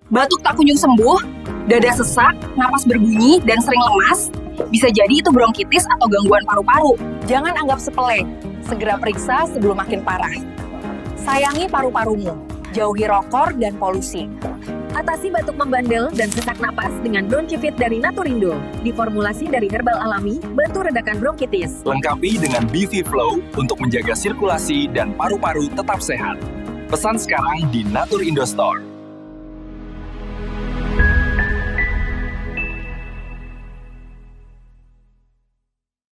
Batuk tak kunjung sembuh, dada sesak, napas berbunyi, dan sering lemas, bisa jadi itu bronkitis atau gangguan paru-paru. Jangan anggap sepele, segera periksa sebelum makin parah. Sayangi paru-parumu, jauhi rokok dan polusi. Atasi batuk membandel dan sesak napas dengan Bronchifit dari Naturindo. Diformulasi dari herbal alami, bantu redakan bronkitis. Lengkapi dengan BV Flow untuk menjaga sirkulasi dan paru-paru tetap sehat. Pesan sekarang di Naturindo Store.